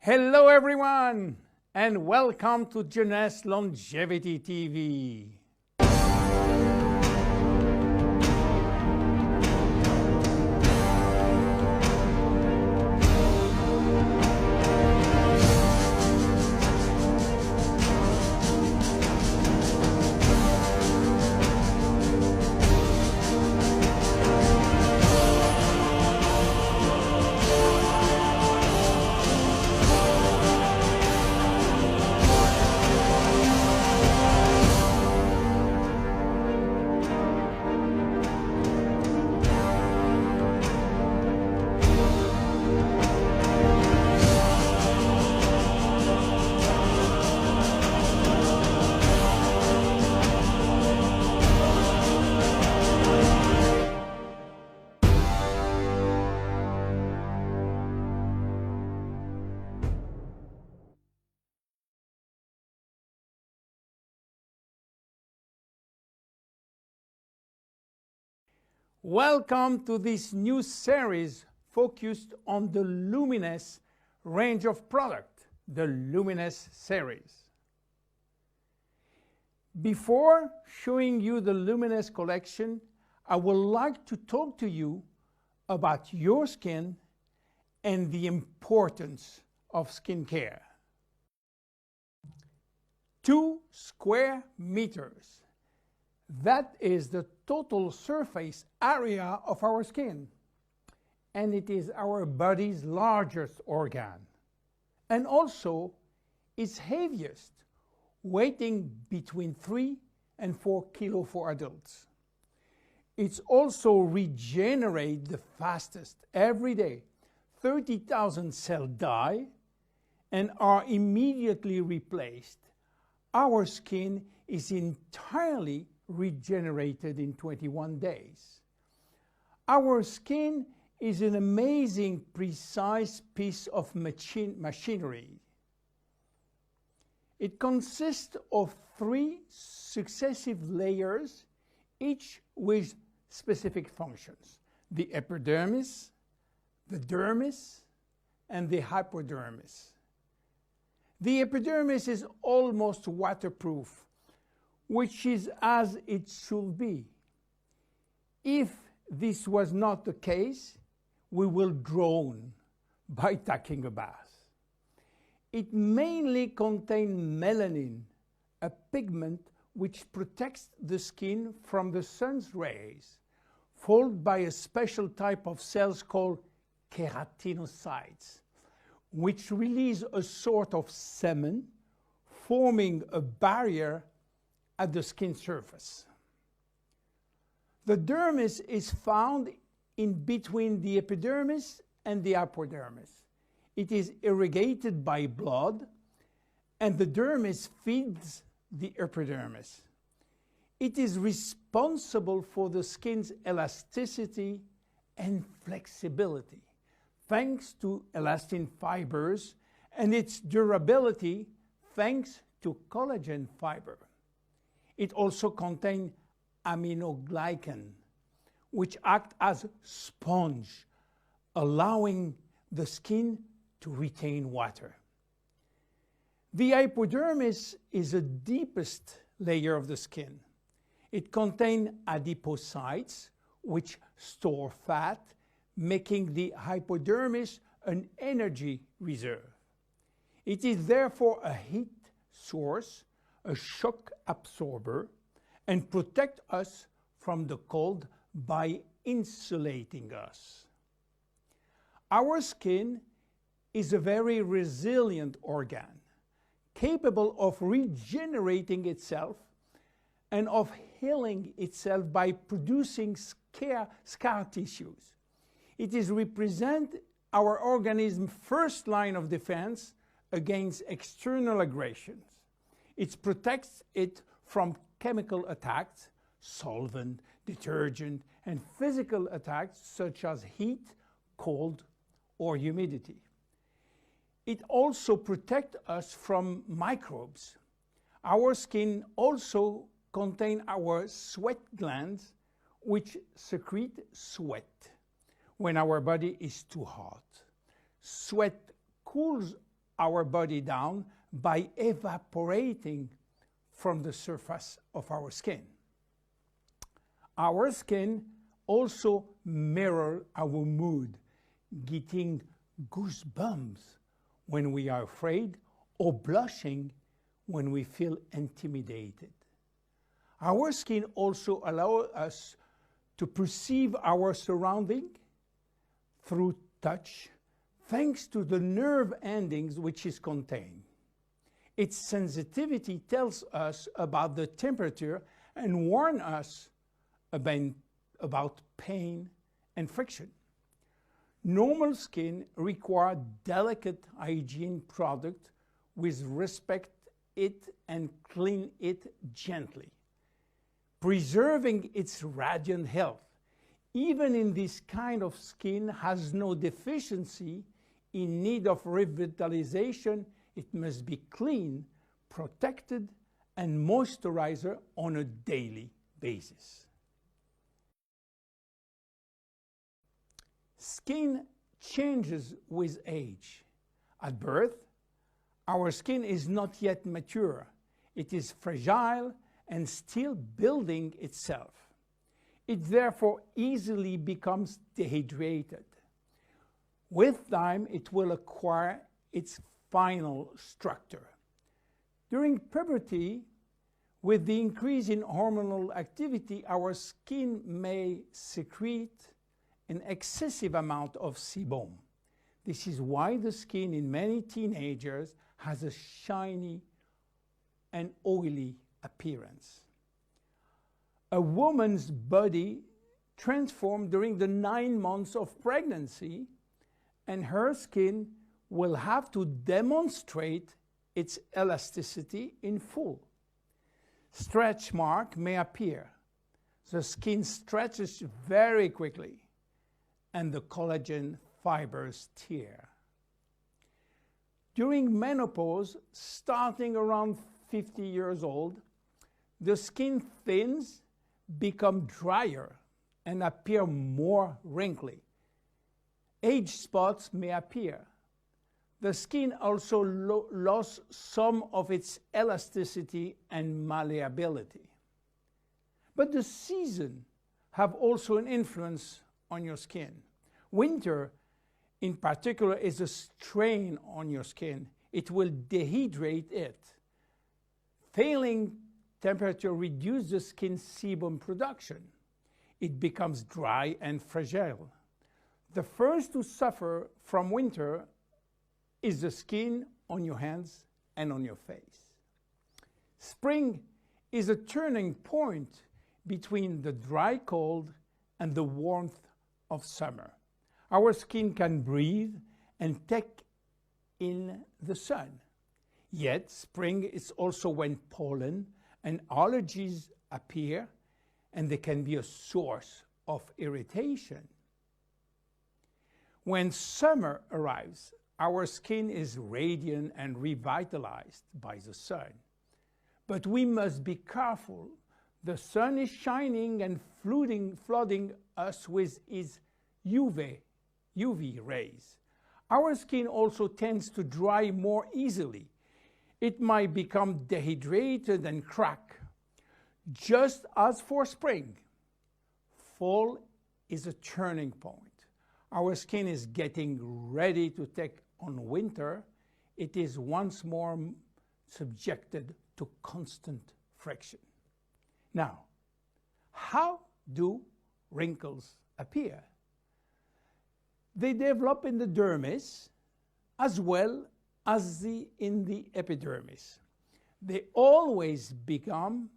Hello everyone, and welcome to Jeunesse Longevity TV. Welcome to this new series focused on the LUMINESCE range of product, the LUMINESCE series. Before showing you the LUMINESCE collection, I would like to talk to you about your skin and the importance of skincare. 2 square meters. That is the total surface area of our skin, and it is our body's largest organ, and also its heaviest, weighing between 3 and 4 kilos for adults. It's also regenerates the fastest. Every day, 30,000 cells die and are immediately replaced. Our skin is entirely regenerated in 21 days. Our skin is an amazing, precise piece of machinery. It consists of 3 successive layers, each with specific functions: the epidermis, the dermis, and the hypodermis. The epidermis is almost waterproof, which is as it should be. If this was not the case, we will drown by taking a bath. It mainly contains melanin, a pigment which protects the skin from the sun's rays, followed by a special type of cells called keratinocytes, which release a sort of semen, forming a barrier at the skin surface. The dermis is found in between the epidermis and the hypodermis. It is irrigated by blood, and the dermis feeds the epidermis. It is responsible for the skin's elasticity and flexibility, thanks to elastin fibers, and its durability, thanks to collagen fiber. It also contains aminoglycan, which act as sponge, allowing the skin to retain water. The hypodermis is the deepest layer of the skin. It contains adipocytes, which store fat, making the hypodermis an energy reserve. It is therefore a heat source, a shock absorber, and protect us from the cold by insulating us. Our skin is a very resilient organ, capable of regenerating itself and of healing itself by producing scar tissues. It is represent our organism's first line of defense against external aggressions. It protects it from chemical attacks, solvent, detergent, and physical attacks such as heat, cold, or humidity. It also protects us from microbes. Our skin also contains our sweat glands, which secrete sweat when our body is too hot. Sweat cools our body down by evaporating from the surface of our skin. Our skin also mirrors our mood, getting goosebumps when we are afraid or blushing when we feel intimidated. Our skin also allows us to perceive our surrounding through touch, thanks to the nerve endings which is contained. Its sensitivity tells us about the temperature and warns us about pain and friction. Normal skin requires delicate hygiene product with respect it and clean it gently, preserving its radiant health. Even in this kind of skin has no deficiency in need of revitalization, it must be clean, protected, and moisturized on a daily basis. Skin changes with age. At birth, our skin is not yet mature. It is fragile and still building itself. It therefore easily becomes dehydrated. With time, it will acquire its final structure. During puberty, with the increase in hormonal activity, our skin may secrete an excessive amount of sebum. This is why the skin in many teenagers has a shiny and oily appearance. A woman's body transforms during the 9 months of pregnancy, and her skin will have to demonstrate its elasticity in full. Stretch marks may appear. The skin stretches very quickly, and the collagen fibers tear. During menopause, starting around 50 years old, the skin thins, become drier, and appear more wrinkly. Age spots may appear. The skin also lost some of its elasticity and malleability. But the seasons have also an influence on your skin. Winter, in particular, is a strain on your skin. It will dehydrate it. Failing temperature reduces the skin's sebum production. It becomes dry and fragile. The first to suffer from winter is the skin on your hands and on your face. Spring is a turning point between the dry cold and the warmth of summer. Our skin can breathe and take in the sun. Yet spring is also when pollen and allergies appear, and they can be a source of irritation. When summer arrives, our skin is radiant and revitalized by the sun. But we must be careful. The sun is shining and flooding us with its UV rays. Our skin also tends to dry more easily. It might become dehydrated and crack. Just as for spring, fall is a turning point. Our skin is getting ready to take on winter. It is once more subjected to constant friction. Now, how do wrinkles appear? They develop in the dermis as well as in the epidermis. They always become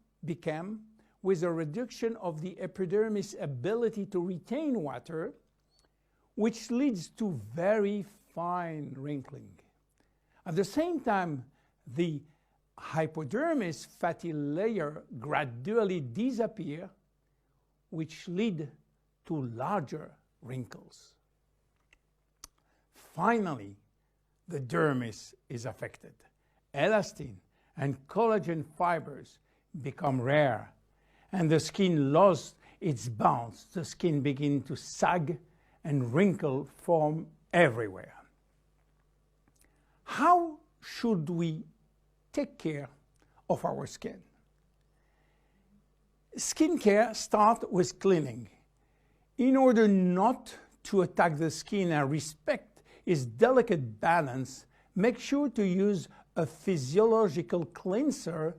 with a reduction of the epidermis' ability to retain water, which leads to very fine wrinkling. At the same time, the hypodermis fatty layer gradually disappears, which lead to larger wrinkles. Finally, the dermis is affected. Elastin and collagen fibers become rare, and the skin loses its bounce. The skin begins to sag and wrinkles form everywhere. How should we take care of our skin? Skincare starts with cleaning. In order not to attack the skin and respect its delicate balance, make sure to use a physiological cleanser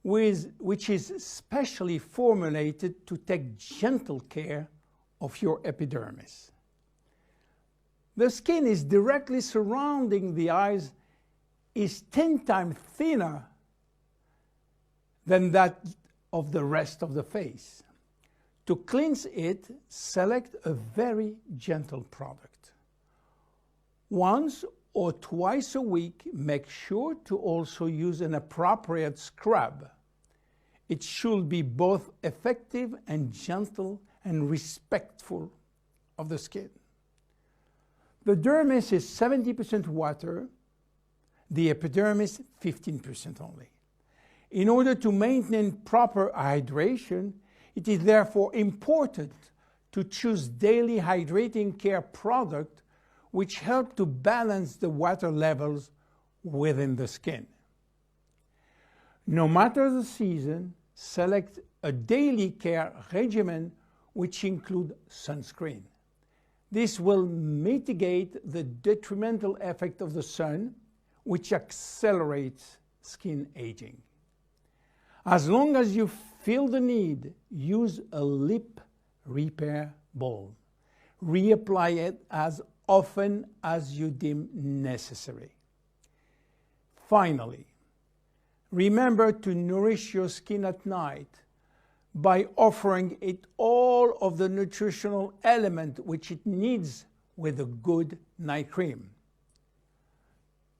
which is specially formulated to take gentle care of your epidermis. The skin is directly surrounding the eyes is 10 times thinner than that of the rest of the face. To cleanse it, select a very gentle product. Once or twice a week, make sure to also use an appropriate scrub. It should be both effective and gentle and respectful of the skin. The dermis is 70% water, the epidermis 15% only. In order to maintain proper hydration, it is therefore important to choose daily hydrating care products which help to balance the water levels within the skin. No matter the season, select a daily care regimen which includes sunscreen. This will mitigate the detrimental effect of the sun, which accelerates skin aging. As long as you feel the need, use a lip repair balm. Reapply it as often as you deem necessary. Finally, remember to nourish your skin at night by offering it all of the nutritional element which it needs with a good night cream.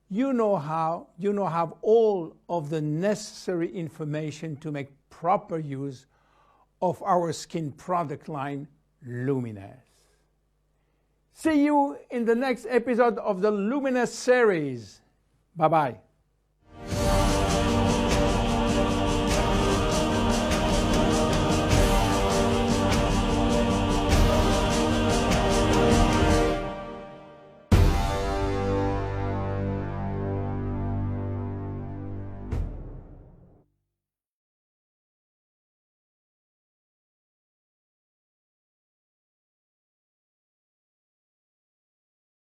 You now have all of the necessary information to make proper use of our skin product line, LUMINESCE. See you in the next episode of the LUMINESCE series. Bye-bye.